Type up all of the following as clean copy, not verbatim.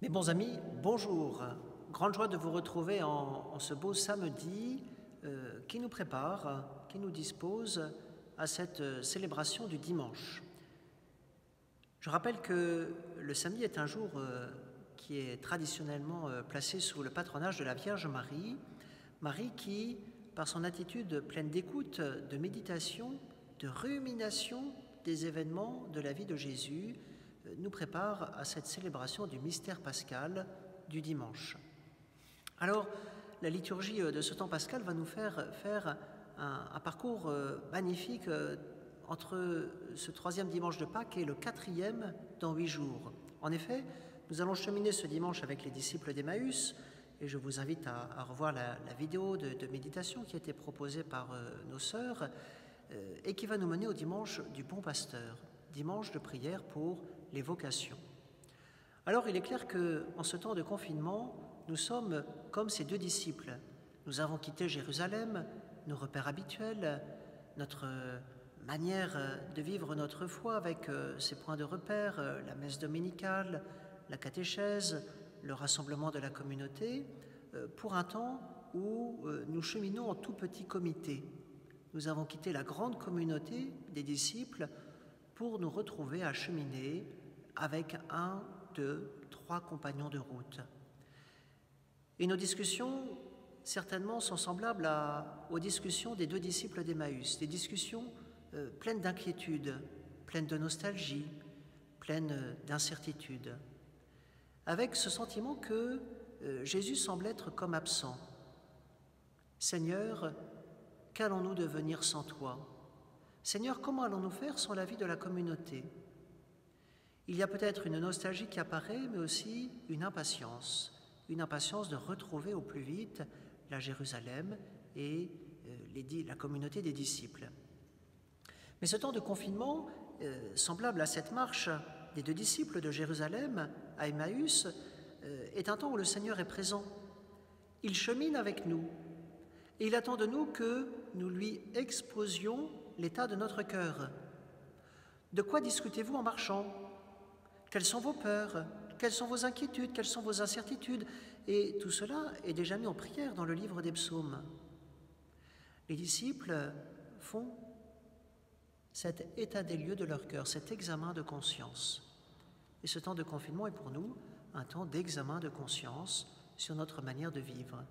Mes bons amis, bonjour. Grande joie de vous retrouver en ce beau samedi qui nous prépare, qui nous dispose à cette célébration du dimanche. Je rappelle que le samedi est un jour qui est traditionnellement placé sous le patronage de la Vierge Marie, Marie qui, par son attitude pleine d'écoute, de méditation, de rumination des événements de la vie de Jésus, nous prépare à cette célébration du mystère pascal du dimanche. Alors, la liturgie de ce temps pascal va nous faire un parcours magnifique entre ce troisième dimanche de Pâques et le quatrième dans 8 jours. En effet, nous allons cheminer ce dimanche avec les disciples d'Emmaüs, et je vous invite à revoir la vidéo de méditation qui a été proposée par nos sœurs et qui va nous mener au dimanche du Bon Pasteur, dimanche de prière pour les vocations. Alors il est clair qu'en ce temps de confinement, nous sommes comme ces deux disciples. Nous avons quitté Jérusalem, nos repères habituels, notre manière de vivre notre foi avec ses points de repère, la messe dominicale, la catéchèse, le rassemblement de la communauté, pour un temps où nous cheminons en tout petit comité. Nous avons quitté la grande communauté des disciples pour nous retrouver à cheminer avec 1, 2, 3 compagnons de route. Et nos discussions, certainement, sont semblables aux discussions des deux disciples d'Emmaüs, des discussions pleines d'inquiétude, pleines de nostalgie, pleines d'incertitude, avec ce sentiment que Jésus semble être comme absent. « Seigneur, qu'allons-nous devenir sans toi ? Seigneur, comment allons-nous faire sans la vie de la communauté ?» Il y a peut-être une nostalgie qui apparaît, mais aussi une impatience de retrouver au plus vite la Jérusalem et la communauté des disciples. Mais ce temps de confinement, semblable à cette marche des deux disciples de Jérusalem à Emmaüs, est un temps où le Seigneur est présent. Il chemine avec nous et il attend de nous que nous lui exposions l'état de notre cœur. De quoi discutez-vous en marchant ? Quelles sont vos peurs ? Quelles sont vos inquiétudes ? Quelles sont vos incertitudes ? Et tout cela est déjà mis en prière dans le livre des psaumes. Les disciples font cet état des lieux de leur cœur, cet examen de conscience. Et ce temps de confinement est pour nous un temps d'examen de conscience sur notre manière de vivre.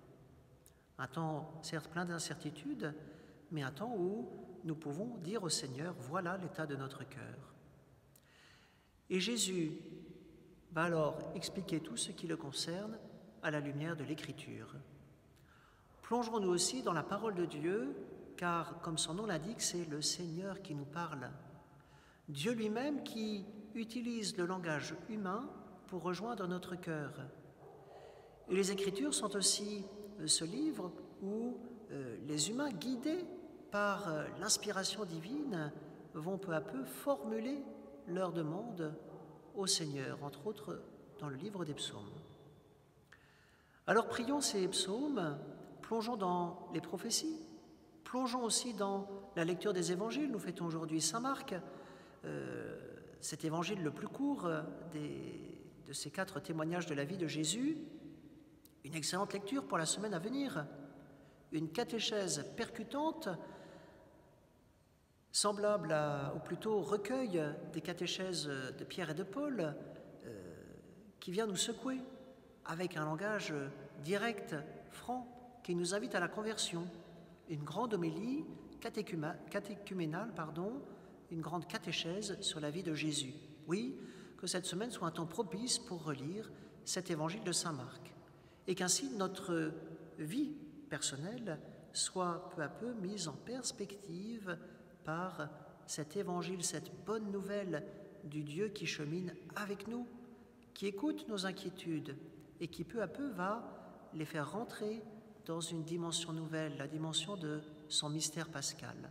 Un temps certes plein d'incertitudes, mais un temps où nous pouvons dire au Seigneur, voilà l'état de notre cœur. Et Jésus va alors expliquer tout ce qui le concerne à la lumière de l'Écriture. Plongerons-nous aussi dans la parole de Dieu, car comme son nom l'indique, c'est le Seigneur qui nous parle. Dieu lui-même qui utilise le langage humain pour rejoindre notre cœur. Et les Écritures sont aussi ce livre où les humains, guidés par l'inspiration divine, vont peu à peu formuler leurs demandes au Seigneur, entre autres dans le livre des psaumes. Alors prions ces psaumes, plongeons dans les prophéties, plongeons aussi dans la lecture des évangiles. Nous fêtons aujourd'hui Saint Marc, cet évangile le plus court de ces 4 témoignages de la vie de Jésus. Une excellente lecture pour la semaine à venir, une catéchèse percutante, semblable ou plutôt recueil des catéchèses de Pierre et de Paul, qui vient nous secouer avec un langage direct, franc, qui nous invite à la conversion. Une grande homélie catéchuménale, une grande catéchèse sur la vie de Jésus. Oui, que cette semaine soit un temps propice pour relire cet évangile de Saint Marc. Et qu'ainsi notre vie personnelle soit peu à peu mise en perspective par cet évangile, cette bonne nouvelle du Dieu qui chemine avec nous, qui écoute nos inquiétudes et qui peu à peu va les faire rentrer dans une dimension nouvelle, la dimension de son mystère pascal.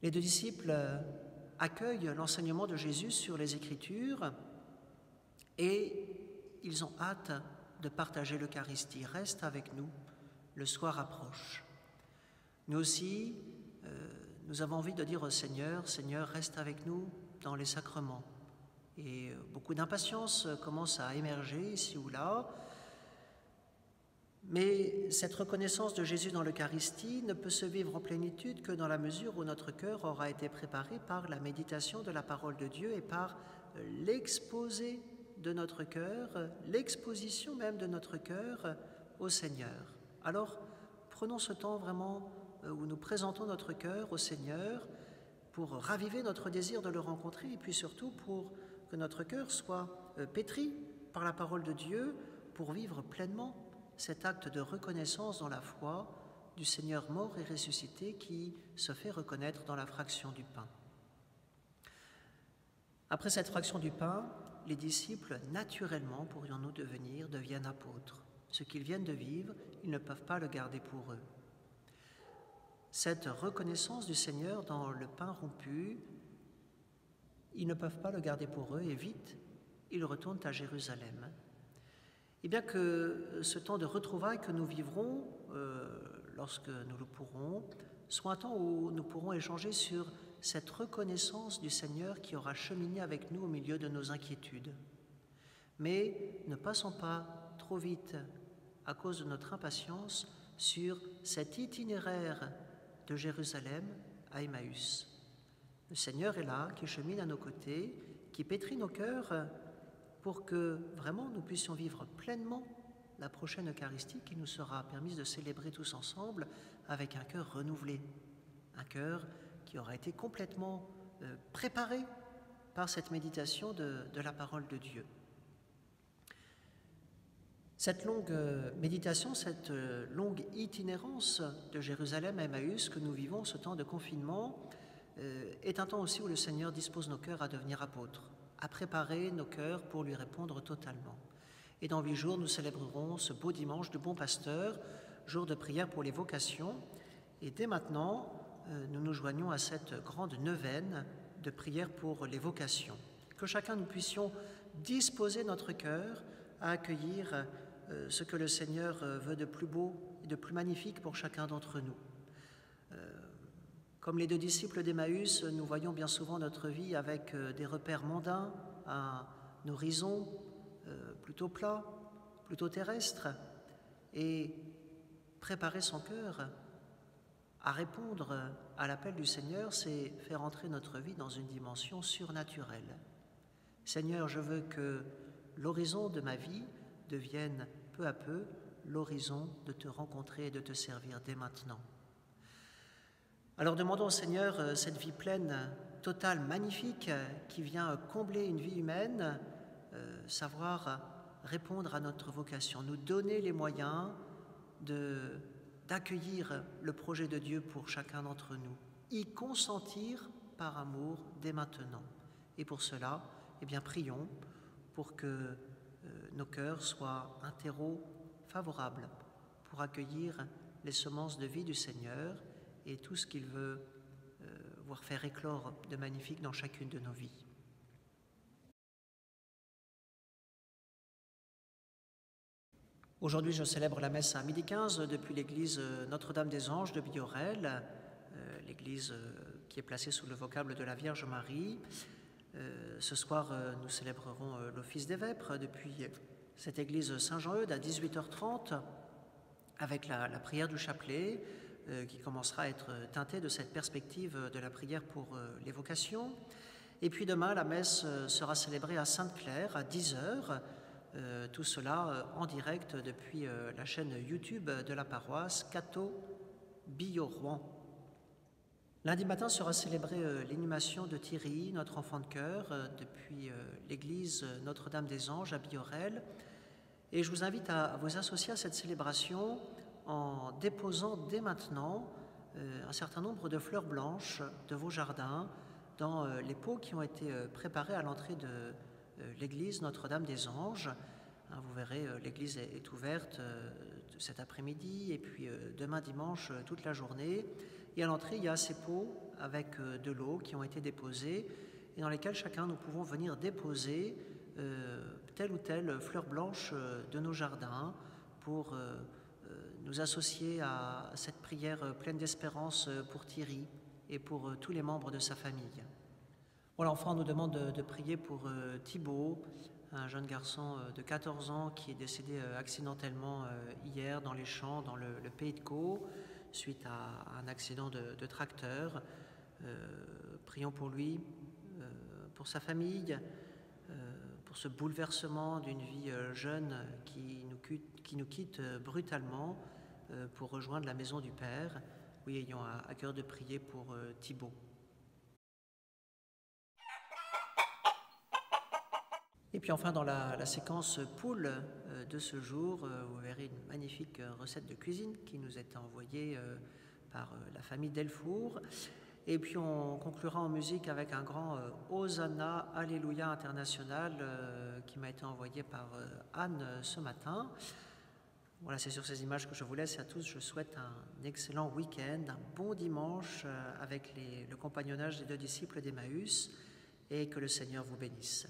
Les deux disciples accueillent l'enseignement de Jésus sur les Écritures et ils ont hâte de partager l'Eucharistie. Reste avec nous, le soir approche. Nous aussi, nous avons envie de dire au Seigneur, Seigneur, reste avec nous dans les sacrements. Et beaucoup d'impatience commence à émerger ici ou là. Mais cette reconnaissance de Jésus dans l'Eucharistie ne peut se vivre en plénitude que dans la mesure où notre cœur aura été préparé par la méditation de la parole de Dieu et par l'exposé de notre cœur, l'exposition même de notre cœur au Seigneur. Alors, prenons ce temps vraiment où nous présentons notre cœur au Seigneur pour raviver notre désir de le rencontrer et puis surtout pour que notre cœur soit pétri par la parole de Dieu pour vivre pleinement cet acte de reconnaissance dans la foi du Seigneur mort et ressuscité qui se fait reconnaître dans la fraction du pain. Après cette fraction du pain, les disciples, naturellement, pourrions-nous deviennent apôtres. Ce qu'ils viennent de vivre, ils ne peuvent pas le garder pour eux. Cette reconnaissance du Seigneur dans le pain rompu, ils ne peuvent pas le garder pour eux et vite, ils retournent à Jérusalem. Et bien que ce temps de retrouvailles que nous vivrons, lorsque nous le pourrons, soit un temps où nous pourrons échanger sur cette reconnaissance du Seigneur qui aura cheminé avec nous au milieu de nos inquiétudes. Mais ne passons pas trop vite, à cause de notre impatience, sur cet itinéraire de Jérusalem à Emmaüs. Le Seigneur est là, qui chemine à nos côtés, qui pétrit nos cœurs pour que vraiment nous puissions vivre pleinement la prochaine Eucharistie qui nous sera permise de célébrer tous ensemble avec un cœur renouvelé, un cœur qui aura été complètement préparé par cette méditation de la parole de Dieu. Cette longue méditation, cette longue itinérance de Jérusalem à Emmaüs que nous vivons, ce temps de confinement, est un temps aussi où le Seigneur dispose nos cœurs à devenir apôtres, à préparer nos cœurs pour lui répondre totalement. Et dans 8 jours, nous célébrerons ce beau dimanche du Bon Pasteur, jour de prière pour les vocations. Et dès maintenant, nous nous joignons à cette grande neuvaine de prière pour les vocations. Que chacun nous puissions disposer notre cœur à accueillir ce que le Seigneur veut de plus beau et de plus magnifique pour chacun d'entre nous. Comme les 2 disciples d'Emmaüs, nous voyons bien souvent notre vie avec des repères mondains, un horizon plutôt plat, plutôt terrestre, et préparer son cœur à répondre à l'appel du Seigneur, c'est faire entrer notre vie dans une dimension surnaturelle. Seigneur, je veux que l'horizon de ma vie devienne peu à peu l'horizon de te rencontrer et de te servir dès maintenant. Alors demandons au Seigneur cette vie pleine, totale, magnifique, qui vient combler une vie humaine, savoir répondre à notre vocation, nous donner les moyens d'accueillir le projet de Dieu pour chacun d'entre nous, y consentir par amour dès maintenant. Et pour cela, eh bien, prions pour que nos cœurs soient un terreau favorable pour accueillir les semences de vie du Seigneur et tout ce qu'il veut voir faire éclore de magnifique dans chacune de nos vies. Aujourd'hui, je célèbre la messe à 12h15 depuis l'église Notre-Dame-des-Anges de Biorel, l'église qui est placée sous le vocable de la Vierge Marie. Ce soir, nous célébrerons l'office des vêpres depuis cette église Saint-Jean-Eudes à 18h30 avec la prière du chapelet qui commencera à être teintée de cette perspective de la prière pour les vocations. Et puis demain, la messe sera célébrée à Sainte-Claire à 10h. Tout cela en direct depuis la chaîne YouTube de la paroisse Cateau Bio-Rouen. Lundi matin sera célébrée l'inhumation de Thierry, notre enfant de cœur, depuis l'église Notre-Dame-des-Anges à Biorel. Et je vous invite à vous associer à cette célébration en déposant dès maintenant un certain nombre de fleurs blanches de vos jardins dans les pots qui ont été préparés à l'entrée de l'église Notre-Dame-des-Anges. Vous verrez, l'église est ouverte cet après-midi et puis demain dimanche toute la journée. Et à l'entrée, il y a ces pots avec de l'eau qui ont été déposés et dans lesquels chacun nous pouvons venir déposer telle ou telle fleur blanche de nos jardins pour nous associer à cette prière pleine d'espérance pour Thierry et pour tous les membres de sa famille. Bon, l'enfant nous demande de prier pour Thibaut, un jeune garçon de 14 ans qui est décédé accidentellement hier dans les champs, dans le Pays de Caux, suite à un accident de tracteur. Prions pour lui, pour sa famille, pour ce bouleversement d'une vie jeune qui nous quitte brutalement pour rejoindre la maison du Père. Oui, ayons à cœur de prier pour Thibaut. Et puis enfin, dans la séquence poule de ce jour, vous verrez une magnifique recette de cuisine qui nous est envoyée par la famille Delfour. Et puis on conclura en musique avec un grand Hosanna, Alléluia international qui m'a été envoyé par Anne ce matin. Voilà, c'est sur ces images que je vous laisse. À tous, je souhaite un excellent week-end, un bon dimanche avec le compagnonnage des 2 disciples d'Emmaüs et que le Seigneur vous bénisse.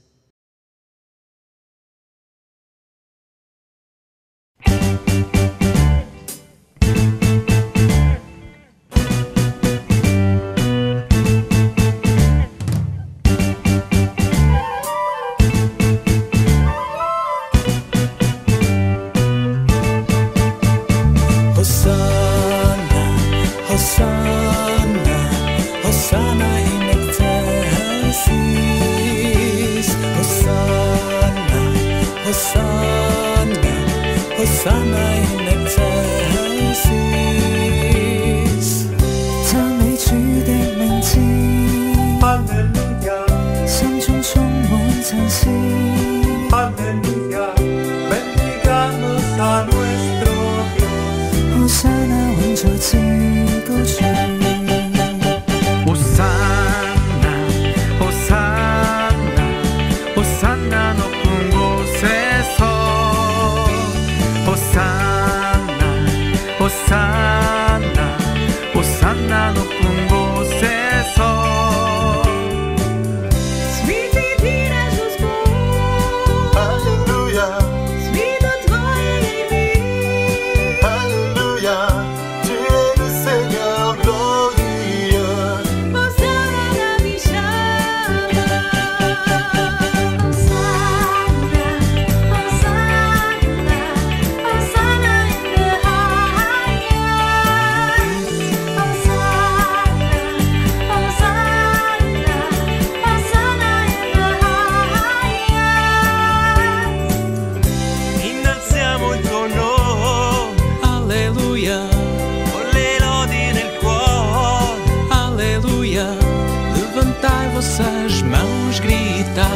vossas mãos gritai,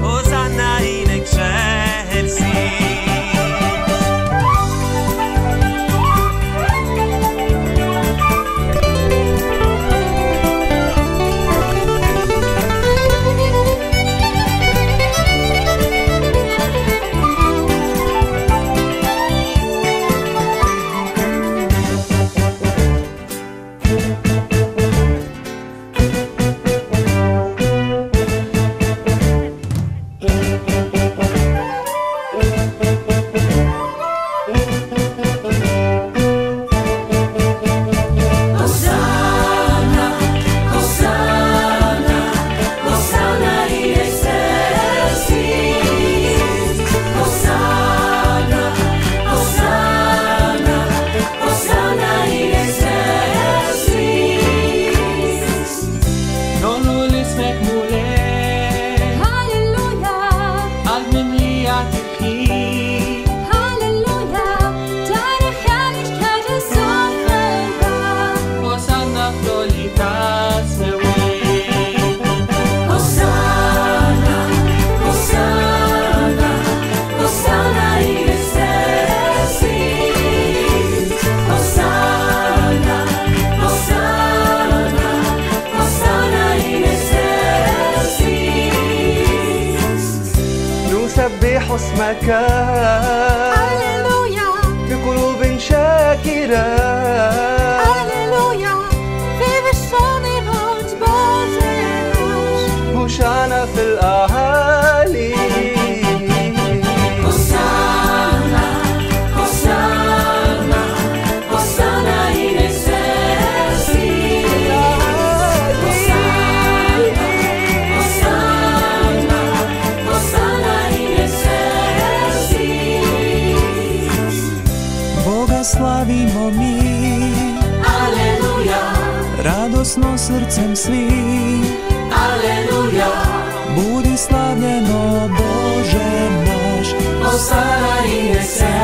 Hosanna in excelsis. اسمك هللويا بقلوب شاكرة هللويا في wyższonych odbożenasz هوشعنا في الأعالي Hosanna, Hosanna, Hosanna in excelsis Hosanna, slavimo mi. Aleluja, Radosno srcem svi, aleluja, budi slavljeno Bože naš. Hosana in excelsis.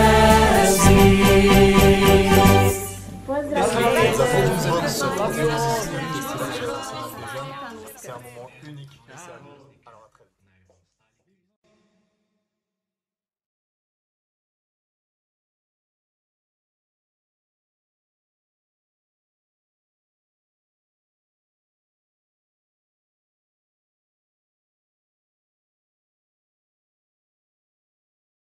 C'est un moment unique.